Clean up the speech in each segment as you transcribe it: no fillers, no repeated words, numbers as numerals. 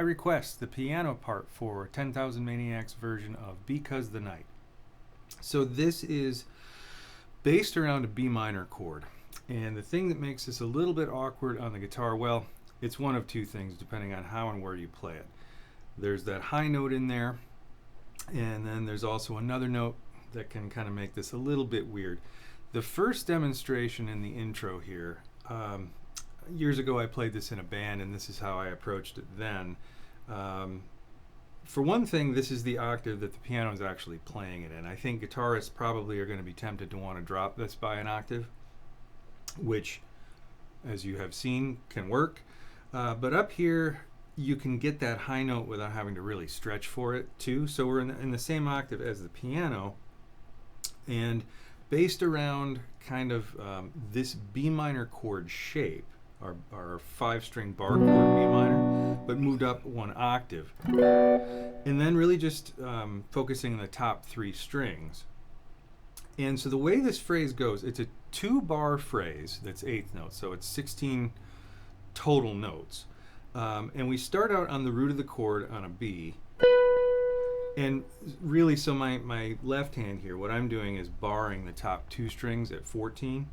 request, the piano part for 10,000 Maniacs version of Because the Night. So this is based around a B minor chord. And the thing that makes this a little bit awkward on the guitar, well, it's one of two things depending on how and where you play it. There's that high note in there, and then there's also another note that can kind of make this a little bit weird. The first demonstration in the intro here, years ago I played this in a band, and this is how I approached it then. For one thing, this is the octave that the piano is actually playing it in. I think guitarists probably are going to be tempted to want to drop this by an octave, which, as you have seen, can work. But up here, you can get that high note without having to really stretch for it too. So we're in the same octave as the piano, and based around kind of this B minor chord shape, our 5-string bar chord B minor, but moved up one octave. And then really just focusing on the top 3 strings. And so the way this phrase goes, it's a 2-bar phrase that's 8th notes, so it's 16 total notes. And we start out on the root of the chord on a B. And really, so my left hand here, what I'm doing is barring the top 2 strings at 14,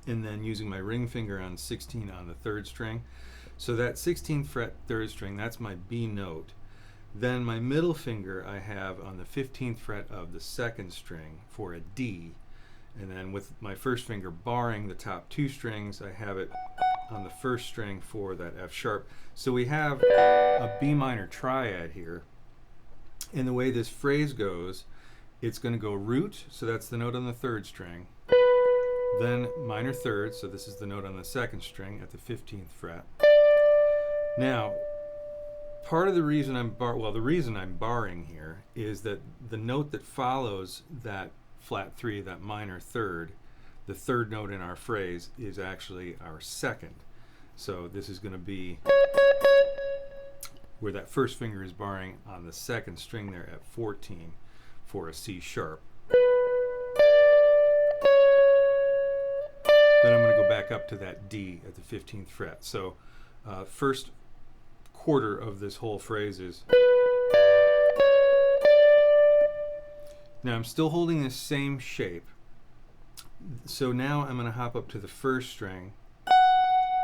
and then using my ring finger on 16 on the 3rd string. So that 16th fret 3rd string, that's my B note. Then my middle finger I have on the 15th fret of the 2nd string for a D. And then with my first finger barring the top 2 strings, I have it on the 1st string for that F sharp. So we have a B minor triad here. And the way this phrase goes, it's going to go root, so that's the note on the 3rd string. Then minor 3rd, so this is the note on the 2nd string at the 15th fret. Now, part of the reason the reason I'm barring here is that the note that follows that flat 3, that minor 3rd, the 3rd note in our phrase is actually our 2nd. So this is going to be where that first finger is barring on the 2nd string there at 14 for a C sharp. Then I'm going to go back up to that D at the 15th fret. So first quarter of this whole phrase is. Now I'm still holding this same shape. So now I'm going to hop up to the 1st string,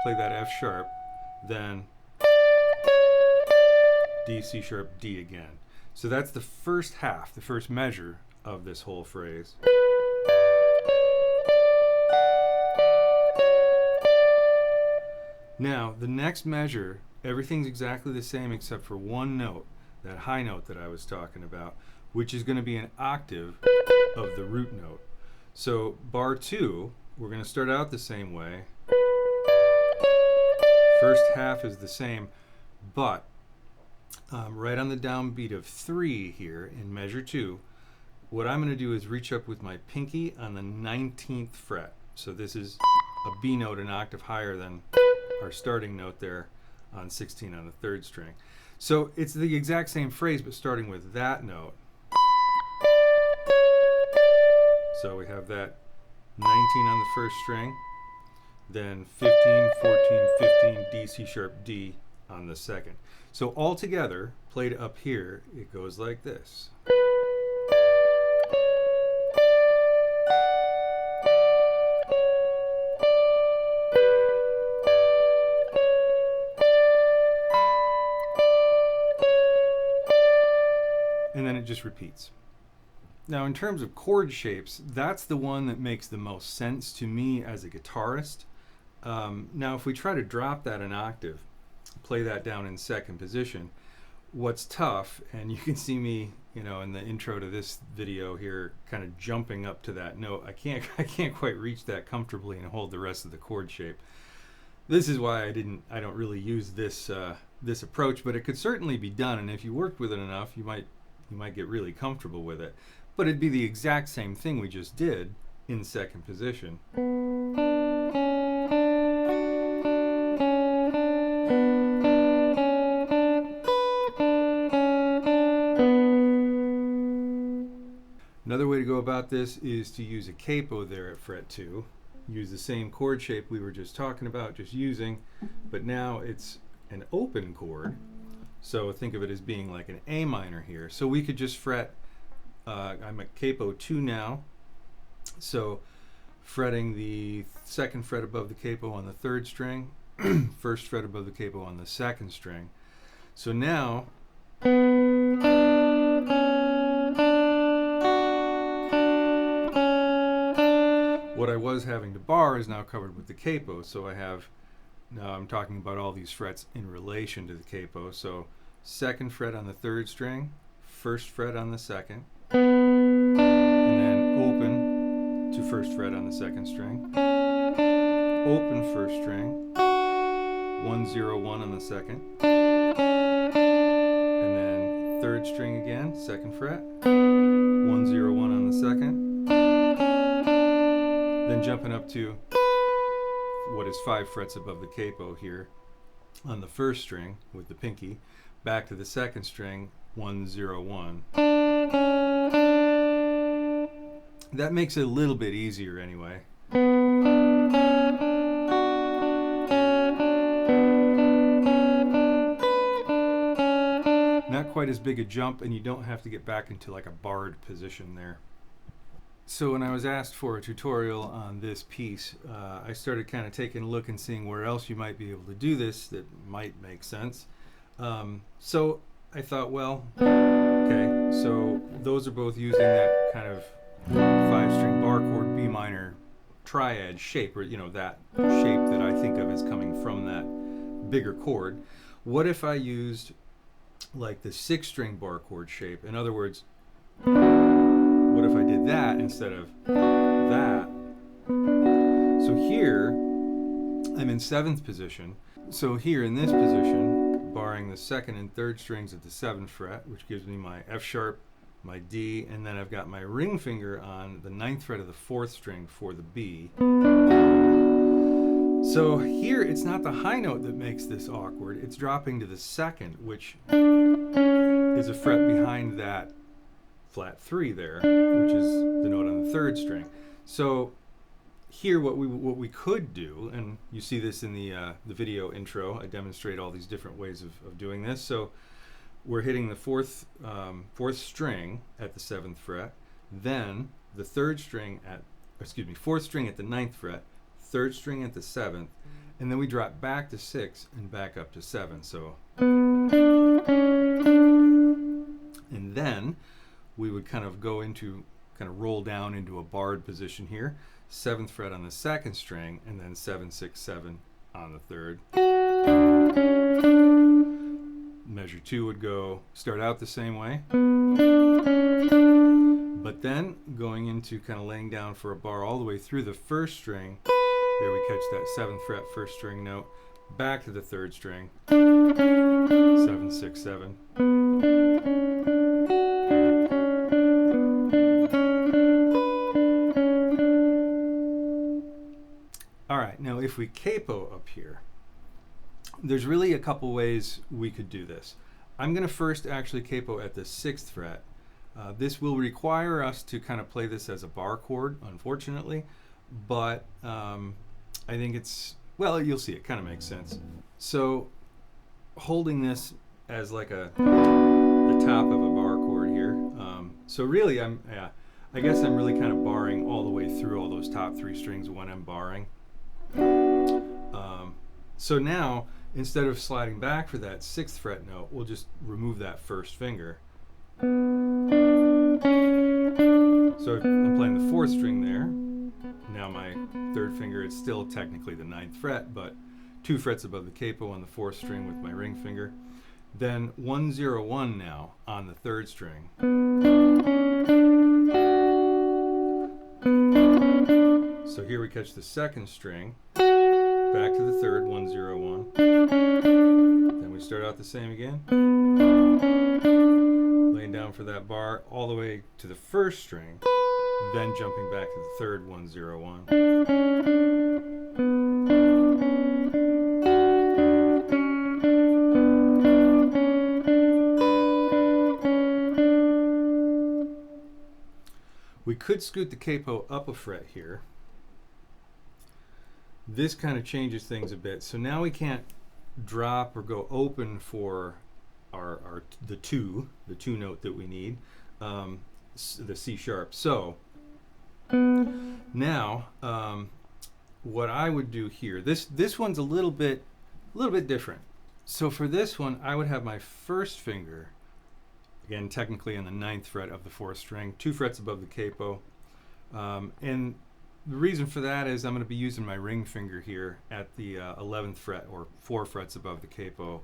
play that F sharp, then D, C sharp, D again. So that's the first half, the first measure of this whole phrase. Now, the next measure, everything's exactly the same except for one note, that high note that I was talking about, which is going to be an octave of the root note. So bar 2, we're going to start out the same way. First half is the same, but right on the downbeat of 3 here in measure 2, what I'm going to do is reach up with my pinky on the 19th fret. So this is a B note an octave higher than our starting note there on 16 on the 3rd string. So it's the exact same phrase, but starting with that note. So we have that 19 on the 1st string, then 15, 14, 15, D, C sharp, D on the 2nd. So all together, played up here, it goes like this. And then it just repeats. Now in terms of chord shapes, that's the one that makes the most sense to me as a guitarist. Now if we try to drop that an octave, play that down in 2nd position, what's tough, and you can see me, in the intro to this video here, kind of jumping up to that note. I can't quite reach that comfortably and hold the rest of the chord shape. This is why I don't really use this approach, but it could certainly be done, and if you worked with it enough, you might get really comfortable with it. But it'd be the exact same thing we just did in 2nd position. Another way to go about this is to use a capo there at fret 2. Use the same chord shape we were just talking about, just using, but now it's an open chord. So think of it as being like an A minor here. So we could just fret, I'm at Capo 2 now, so fretting the 2nd fret above the capo on the 3rd string, 1st fret above the capo on the 2nd string. So now what I was having to bar is now covered with the capo. So I have, now I'm talking about all these frets in relation to the capo. So 2nd fret on the 3rd string, 1st fret on the 2nd, and then open to 1st fret on the 2nd string, open 1st string, 1 0 1 on the 2nd, and then 3rd string again, 2nd fret, 1 0 1 on the 2nd, then jumping up to what is 5 frets above the capo here on the 1st string with the pinky, back to the 2nd string, 1 0 1. That makes it a little bit easier anyway. Not quite as big a jump, and you don't have to get back into like a barred position there. So when I was asked for a tutorial on this piece, I started kind of taking a look and seeing where else you might be able to do this that might make sense. So I thought, well, okay, so those are both using that kind of 5-string bar chord B minor triad shape, or that shape that I think of as coming from that bigger chord. What if I used like the 6-string bar chord shape? In other words, what if I did that instead of that? So here I'm in 7th position. So here in this position, barring the 2nd and 3rd strings at the 7th fret, which gives me my F sharp, my D, and then I've got my ring finger on the 9th fret of the 4th string for the B. So here it's not the high note that makes this awkward, it's dropping to the 2nd, which is a fret behind that flat 3 there, which is the note on the 3rd string. So here what we could do, and you see this in the video intro, I demonstrate all these different ways of doing this. So we're hitting the 4th string at the 7th fret, then the 4th string at the 9th fret, 3rd string at the 7th, and then we drop back to 6 and back up to 7. So, and then we would kind of roll down into a barred position here, 7th fret on the 2nd string, and then 7 6 7 on the 3rd. Measure 2 would start out the same way, but then going into kind of laying down for a bar all the way through the 1st string. There we catch that 7th fret 1st string note, back to the 3rd string, 7 6 7. All right, now if we capo up here, there's really a couple ways we could do this. I'm going to first actually capo at the 6th fret. This will require us to kind of play this as a bar chord, unfortunately, but I think it's, well, you'll see, it kind of makes sense. So holding this as like the top of a bar chord here. So really I guess I'm really kind of barring all the way through all those top 3 strings when I'm barring. So now, instead of sliding back for that 6th fret note, we'll just remove that 1st finger. So I'm playing the 4th string there. Now my 3rd finger, it's still technically the 9th fret, but 2 frets above the capo on the 4th string with my ring finger. Then 1 0 1 now on the 3rd string. So here we catch the 2nd string, back to the 3rd, 1 0 1. Then we start out the same again, laying down for that bar all the way to the 1st string, then jumping back to the 3rd, 1 0 1. We could scoot the capo up a fret here. This kind of changes things a bit. So now we can't drop or go open for the two note that we need, the C sharp. So now what I would do here, this one's a little bit different. So for this one, I would have my first finger, again technically on the 9th fret of the 4th string, 2 frets above the capo, and the reason for that is I'm going to be using my ring finger here at the 11th fret, or 4 frets above the capo,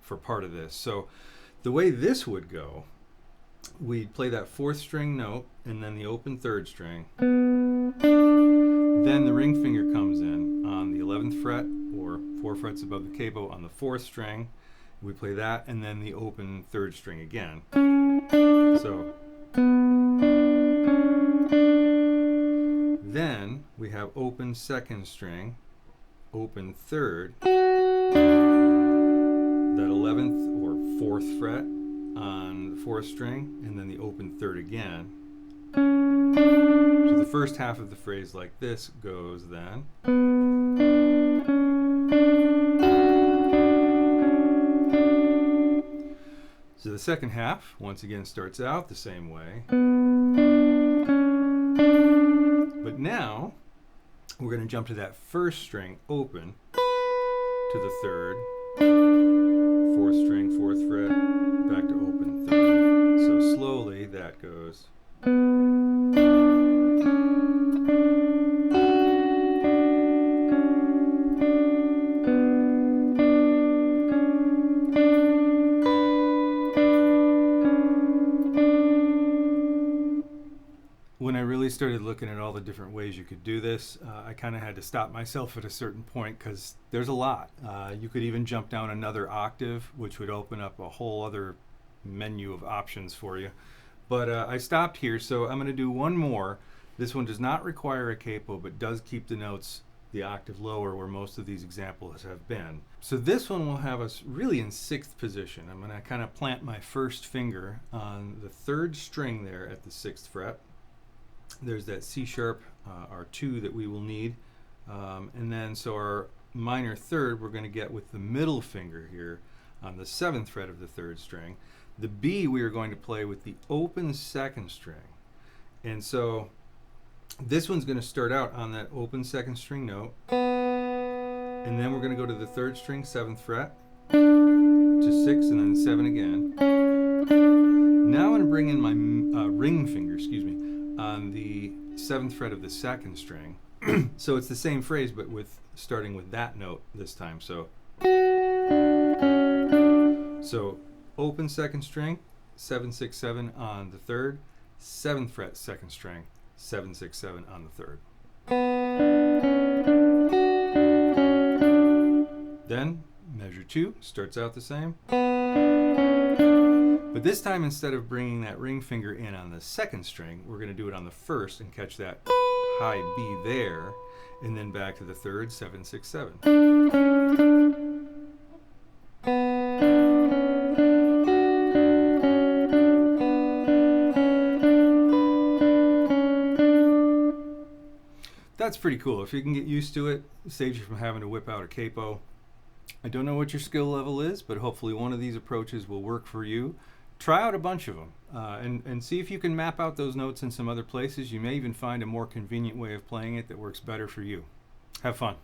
for part of this. So the way this would go, we'd play that 4th string note and then the open 3rd string. Then the ring finger comes in on the 11th fret, or 4 frets above the capo on the 4th string. We play that and then the open 3rd string again. So then we have open 2nd string, open 3rd, that 11th or 4th fret on the 4th string, and then the open 3rd again. So the first half of the phrase like this goes then. So the second half, once again, starts out the same way. But now, we're going to jump to that 1st string open to the 3rd, 4th string, 4th fret, back to open 3rd. So slowly that goes. When I really started looking at all the different ways you could do this, I kind of had to stop myself at a certain point because there's a lot. You could even jump down another octave, which would open up a whole other menu of options for you. But I stopped here, so I'm going to do one more. This one does not require a capo, but does keep the notes the octave lower where most of these examples have been. So this one will have us really in 6th position. I'm going to kind of plant my first finger on the 3rd string there at the 6th fret. There's that C sharp, our 2 that we will need. And then so our minor 3rd we're going to get with the middle finger here on the 7th fret of the 3rd string. The B we are going to play with the open 2nd string. And so this one's going to start out on that open 2nd string note. And then we're going to go to the 3rd string, 7th fret, to 6 and then 7 again. Now I'm going to bring in my ring finger, on the 7th fret of the 2nd string. So it's the same phrase, but starting with that note this time. So open 2nd string, 7, 6, 7 on the 3rd, 7th fret 2nd string, 7, 6, 7 on the 3rd. Then measure 2 starts out the same. But this time, instead of bringing that ring finger in on the 2nd string, we're going to do it on the 1st and catch that high B there, and then back to the 3rd, 7, 6, 7. That's pretty cool. If you can get used to it, it saves you from having to whip out a capo. I don't know what your skill level is, but hopefully one of these approaches will work for you. Try out a bunch of them and see if you can map out those notes in some other places. You may even find a more convenient way of playing it that works better for you. Have fun.